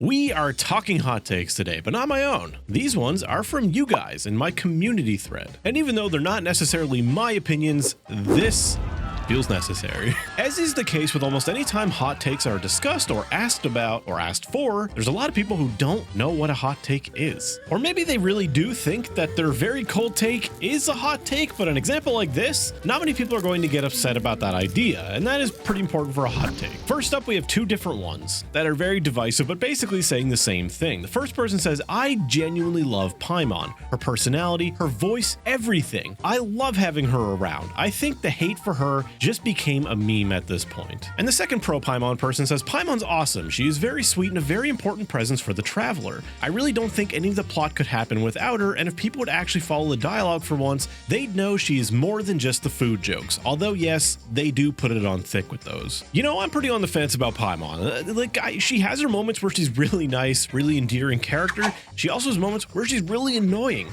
We are talking hot takes today, but not my own. These ones are from you guys in my community thread. And even though they're not necessarily my opinions, this feels necessary. As is the case with almost any time hot takes are discussed or asked about or asked for, there's a lot of people who don't know what a hot take is. Or maybe they really do think that their very cold take is a hot take, but an example like this, not many people are going to get upset about that idea, and that is pretty important for a hot take. First up, we have two different ones that are very divisive, but basically saying the same thing. The first person says, I genuinely love Paimon. Her personality, her voice, everything. I love having her around. I think the hate for her just became a meme at this point. And the second pro Paimon person says, Paimon's awesome. She is very sweet and a very important presence for the traveler. I really don't think any of the plot could happen without her, and if people would actually follow the dialogue for once, they'd know she is more than just the food jokes. Although yes, they do put it on thick with those. You know, I'm pretty on the fence about Paimon. She has her moments where she's really nice, really endearing character. She also has moments where she's really annoying.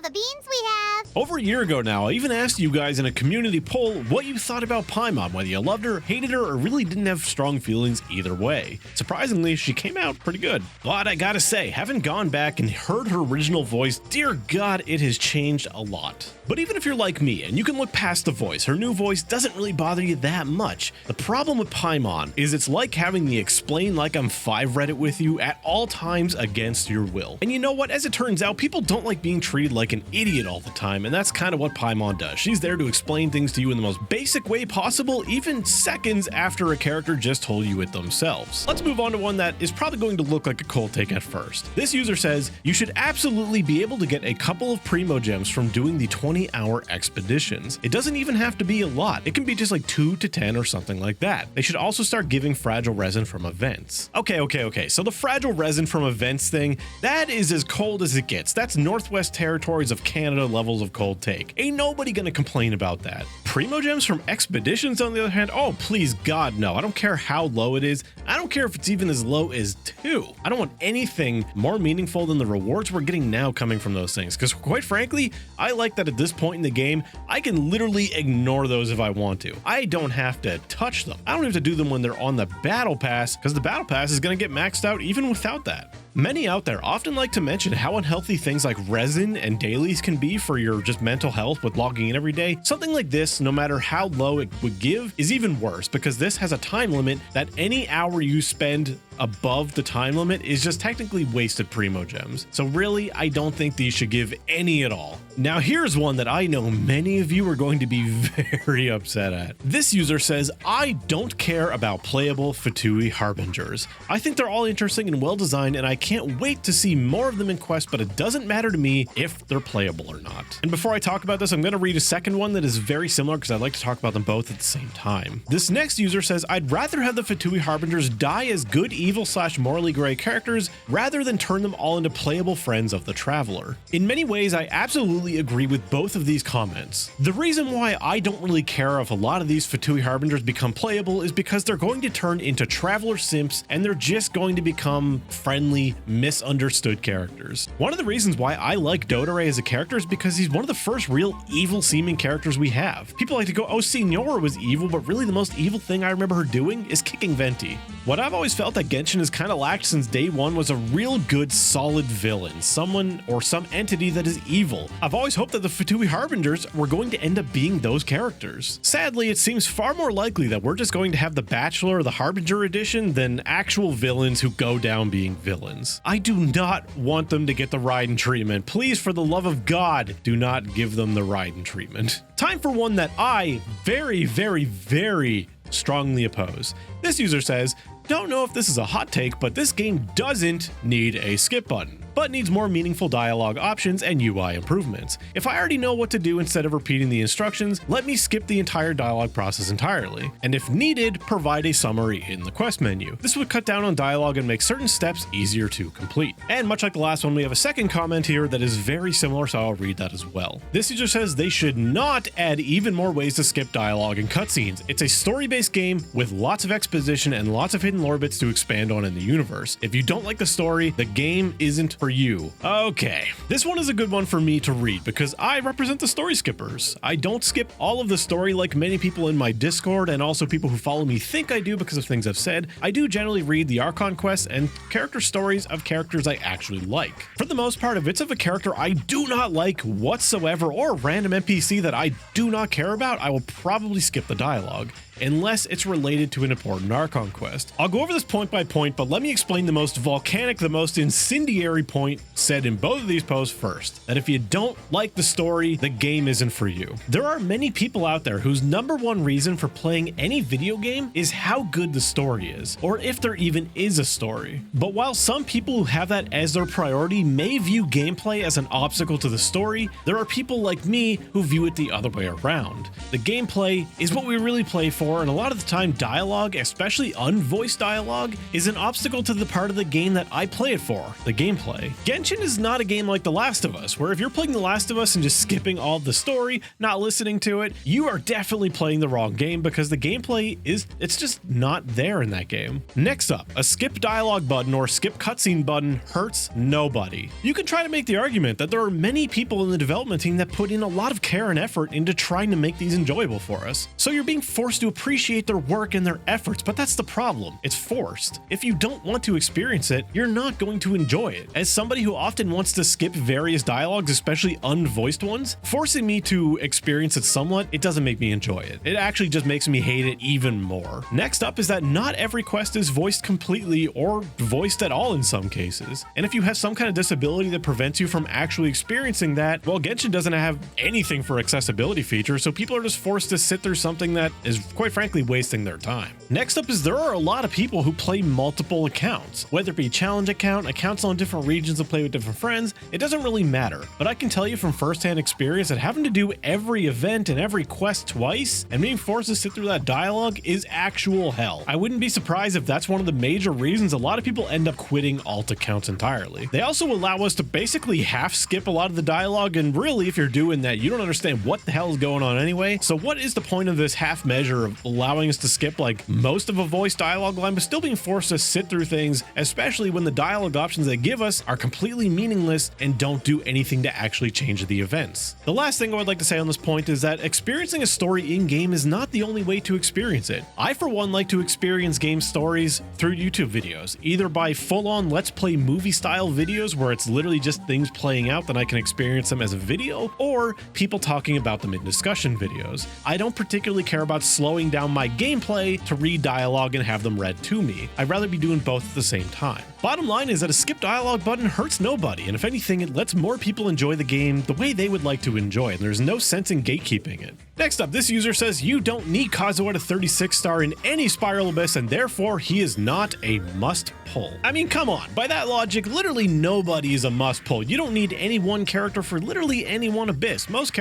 The beans we have. Over a year ago now, I even asked you guys in a community poll what you thought about Paimon, whether you loved her, hated her, or really didn't have strong feelings either way. Surprisingly, she came out pretty good. But I gotta say, having gone back and heard her original voice, dear God, it has changed a lot. But even if you're like me and you can look past the voice, her new voice doesn't really bother you that much. The problem with Paimon is it's like having the explain like I'm 5 Reddit with you at all times against your will. And you know what? As it turns out, people don't like being treated like an idiot all the time, and that's kind of what Paimon does. She's there to explain things to you in the most basic way possible, even seconds after a character just told you it themselves. Let's move on to one that is probably going to look like a cold take at first. This user says, you should absolutely be able to get a couple of primo gems from doing the 20-hour expeditions. It doesn't even have to be a lot. It can be just like 2 to 10 or something like that. They should also start giving fragile resin from events. Okay. So the fragile resin from events thing, that is as cold as it gets. That's Northwest Territories of Canada levels of cold take. Ain't nobody gonna complain about that. Primo gems from expeditions, on the other hand, oh please God no. I don't care how low it is. I don't care if it's even as low as 2. I don't want anything more meaningful than the rewards we're getting now coming from those things, because quite frankly, I like that at this point in the game, I can literally ignore those if I want to. I don't have to touch them. I don't have to do them when they're on the battle pass, because the battle pass is gonna get maxed out even without that. Many out there often like to mention how unhealthy things like resin and dailies can be for your just mental health with logging in every day. Something like this, no matter how low it would give, is even worse because this has a time limit that any hour you spend above the time limit is just technically wasted primo gems. So really, I don't think these should give any at all. Now here's one that I know many of you are going to be very upset at. This user says, I don't care about playable Fatui Harbingers. I think they're all interesting and well designed, and I can't wait to see more of them in Quest, but it doesn't matter to me if they're playable or not. And before I talk about this, I'm going to read a second one that is very similar because I'd like to talk about them both at the same time. This next user says, I'd rather have the Fatui Harbingers die as good evil / morally gray characters rather than turn them all into playable friends of the traveler. In many ways, I absolutely agree with both of these comments. The reason why I don't really care if a lot of these Fatui Harbingers become playable is because they're going to turn into traveler simps and they're just going to become friendly, misunderstood characters. One of the reasons why I like Dodore as a character is because he's one of the first real evil seeming characters we have. People like to go, oh, Signora was evil, but really the most evil thing I remember her doing is kicking Venti. What I've always felt that Genshin has kind of lacked since day one was a real good solid villain, someone or some entity that is evil. I've always hoped that the Fatui Harbingers were going to end up being those characters. Sadly, it seems far more likely that we're just going to have the Bachelor or the Harbinger edition than actual villains who go down being villains. I do not want them to get the Raiden treatment. Please, for the love of God, do not give them the Raiden treatment. Time for one that I very strongly oppose. This user says, don't know if this is a hot take, but this game doesn't need a skip button, but needs more meaningful dialogue options and UI improvements. If I already know what to do instead of repeating the instructions, let me skip the entire dialogue process entirely. And if needed, provide a summary in the quest menu. This would cut down on dialogue and make certain steps easier to complete. And much like the last one, we have a second comment here that is very similar, so I'll read that as well. This user says they should not add even more ways to skip dialogue and cutscenes. It's a story-based game with lots of exposition and lots of hidden lore bits to expand on in the universe. If you don't like the story, the game isn't for you. Okay, this one is a good one for me to read because I represent the story skippers. I don't skip all of the story like many people in my Discord and also people who follow me think I do because of things I've said. I do generally read the Archon quests and character stories of characters I actually like. For the most part, if it's of a character I do not like whatsoever or a random NPC that I do not care about, I will probably skip the dialogue, unless it's related to an important Archon quest. I'll go over this point by point, but let me explain the most volcanic, the most incendiary point said in both of these posts first, that if you don't like the story, the game isn't for you. There are many people out there whose number one reason for playing any video game is how good the story is, or if there even is a story. But while some people who have that as their priority may view gameplay as an obstacle to the story, there are people like me who view it the other way around. The gameplay is what we really play for, and a lot of the time dialogue, especially unvoiced dialogue, is an obstacle to the part of the game that I play it for, the gameplay. Genshin is not a game like The Last of Us, where if you're playing The Last of Us and just skipping all the story, not listening to it, you are definitely playing the wrong game because the gameplay it's just not there in that game. Next up, a skip dialogue button or skip cutscene button hurts nobody. You can try to make the argument that there are many people in the development team that put in a lot of care and effort into trying to make these enjoyable for us. So you're being forced to appreciate their work and their efforts, but that's the problem. It's forced. If you don't want to experience it, you're not going to enjoy it. As somebody who often wants to skip various dialogues, especially unvoiced ones, forcing me to experience it somewhat, it doesn't make me enjoy it. It actually just makes me hate it even more. Next up is that not every quest is voiced completely or voiced at all in some cases. And if you have some kind of disability that prevents you from actually experiencing that, well, Genshin doesn't have anything for accessibility features, so people are just forced to sit through something that is quite frankly wasting their time. Next up is there are a lot of people who play multiple accounts, whether it be a challenge account, accounts on different regions to play with different friends, it doesn't really matter. But I can tell you from firsthand experience that having to do every event and every quest twice and being forced to sit through that dialogue is actual hell. I wouldn't be surprised if that's one of the major reasons a lot of people end up quitting alt accounts entirely. They also allow us to basically half skip a lot of the dialogue, and really if you're doing that, you don't understand what the hell is going on anyway. So what is the point of this half measure of allowing us to skip like most of a voice dialogue line, but still being forced to sit through things, especially when the dialogue options they give us are completely meaningless and don't do anything to actually change the events. The last thing I would like to say on this point is that experiencing a story in-game is not the only way to experience it. I, for one, like to experience game stories through YouTube videos, either by full-on Let's Play movie-style videos where it's literally just things playing out that I can experience them as a video, or people talking about them in discussion videos. I don't particularly care about slowing down my gameplay to read dialogue and have them read to me. I'd rather be doing both at the same time. Bottom line is that a skip dialogue button hurts nobody, and if anything, it lets more people enjoy the game the way they would like to enjoy it, and there's no sense in gatekeeping it. Next up, this user says you don't need Kazuo at a 36 star in any Spiral Abyss, and therefore he is not a must pull. I mean, come on, by that logic, literally nobody is a must pull. You don't need any one character for literally any one abyss. Most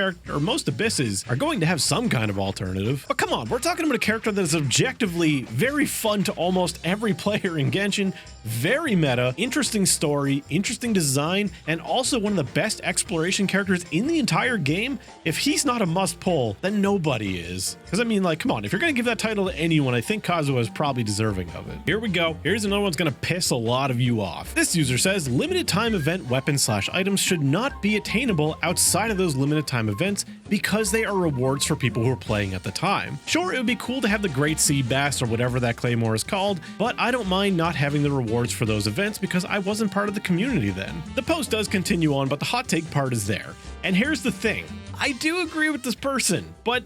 abysses are going to have some kind of alternative. But come on, we're talking about a character that is objectively very fun to almost every player in Genshin, very meta, interesting story, interesting design, and also one of the best exploration characters in the entire game. If he's not a must pull, then nobody is. Because I mean, like, come on, if you're gonna give that title to anyone, I think Kazuo is probably deserving of it. Here we go. Here's another one's gonna piss a lot of you off. This user says limited time event weapons/items should not be attainable outside of those limited time events because they are rewards for people who are playing at the time. Sure, it would be cool to have the Great Sea Bass or whatever that claymore is called, but I don't mind not having the rewards for those events because I wasn't part of the community then. The post does continue on, but the hot take part is there. And here's the thing. I do agree with this person, but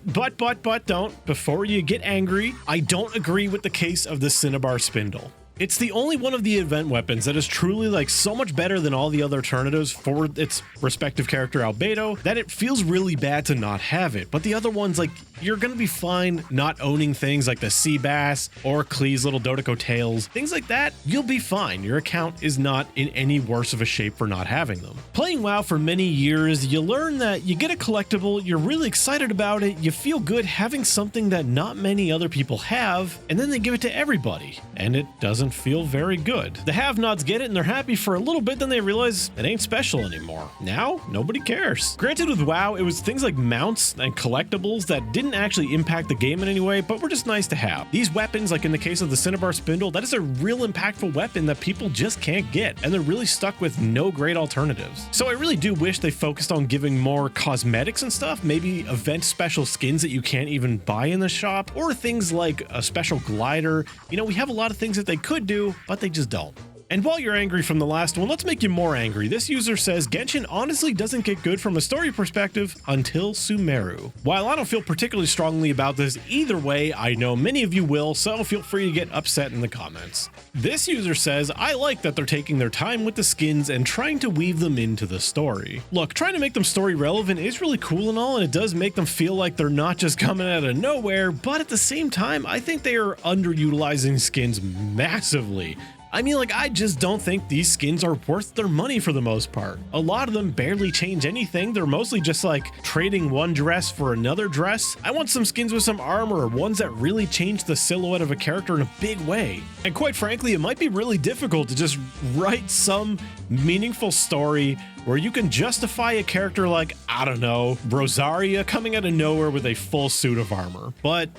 don't. Before you get angry, I don't agree with the case of the Cinnabar Spindle. It's the only one of the event weapons that is truly like so much better than all the other alternatives for its respective character Albedo that it feels really bad to not have it. But the other ones, like, you're gonna be fine not owning things like the Sea Bass or Klee's little Dodoko tails, things like that, you'll be fine. Your account is not in any worse of a shape for not having them. Playing WoW for many years, you learn that you get a collectible, you're really excited about it, you feel good having something that not many other people have, and then they give it to everybody, and it doesn't doesn't feel very good. The have-nots get it and they're happy for a little bit, then they realize it ain't special anymore. Now, nobody cares. Granted, with WoW, it was things like mounts and collectibles that didn't actually impact the game in any way, but were just nice to have. These weapons, like in the case of the Cinnabar Spindle, that is a real impactful weapon that people just can't get, and they're really stuck with no great alternatives. So I really do wish they focused on giving more cosmetics and stuff, maybe event special skins that you can't even buy in the shop, or things like a special glider. You know, we have a lot of things that they could do, but they just don't. And while you're angry from the last one, let's make you more angry. This user says, Genshin honestly doesn't get good from a story perspective until Sumeru. While I don't feel particularly strongly about this either way, I know many of you will, so feel free to get upset in the comments. This user says, I like that they're taking their time with the skins and trying to weave them into the story. Look, trying to make them story relevant is really cool and all, and it does make them feel like they're not just coming out of nowhere, but at the same time, I think they are underutilizing skins massively. I mean, like, I just don't think these skins are worth their money for the most part. A lot of them barely change anything. They're mostly just like trading one dress for another dress. I want some skins with some armor, ones that really change the silhouette of a character in a big way. And quite frankly, it might be really difficult to just write some meaningful story where you can justify a character like, I don't know, Rosaria coming out of nowhere with a full suit of armor. But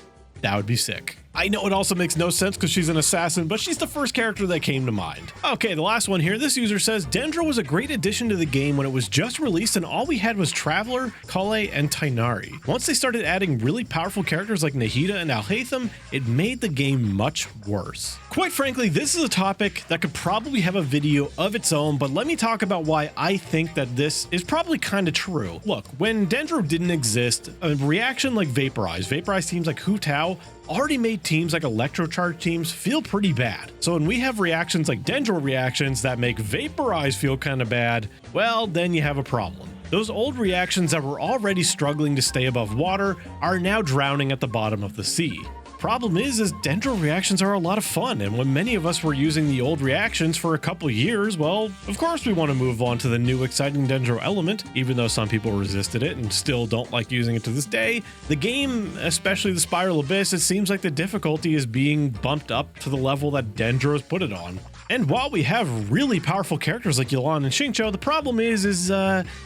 that would be sick. I know it also makes no sense because she's an assassin, but she's the first character that came to mind. Okay, the last one here. This user says, Dendro was a great addition to the game when it was just released and all we had was Traveler, Kale, and Tighnari. Once they started adding really powerful characters like Nahida and Alhaitham, it made the game much worse. Quite frankly, this is a topic that could probably have a video of its own, but let me talk about why I think that this is probably kind of true. Look, when Dendro didn't exist, a reaction like Vaporize teams like Hu Tao already made teams like Electrocharge teams feel pretty bad. So when we have reactions like Dendro reactions that make Vaporize feel kind of bad, well, then you have a problem. Those old reactions that were already struggling to stay above water are now drowning at the bottom of the sea. Problem is Dendro reactions are a lot of fun, and when many of us were using the old reactions for a couple years, well, of course we want to move on to the new exciting Dendro element, even though some people resisted it and still don't like using it to this day. The game, especially the Spiral Abyss, it seems like the difficulty is being bumped up to the level that Dendro's put it on. And while we have really powerful characters like Yu'lon and Xingqiu, the problem is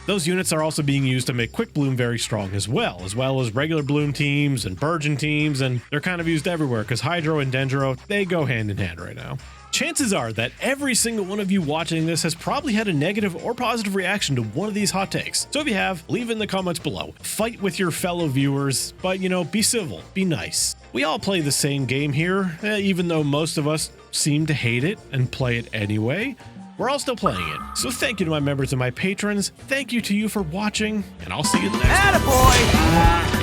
those units are also being used to make Quick Bloom very strong as well as regular Bloom teams and Burgeon teams, and they're kind of used everywhere because Hydro and Dendro, they go hand in hand right now. Chances are that every single one of you watching this has probably had a negative or positive reaction to one of these hot takes. So if you have, leave in the comments below. Fight with your fellow viewers, but you know, be civil, be nice. We all play the same game here, even though most of us seem to hate it and play it anyway. We're all still playing it. So thank you to my members and my patrons. Thank you to you for watching, and I'll see you in the next one.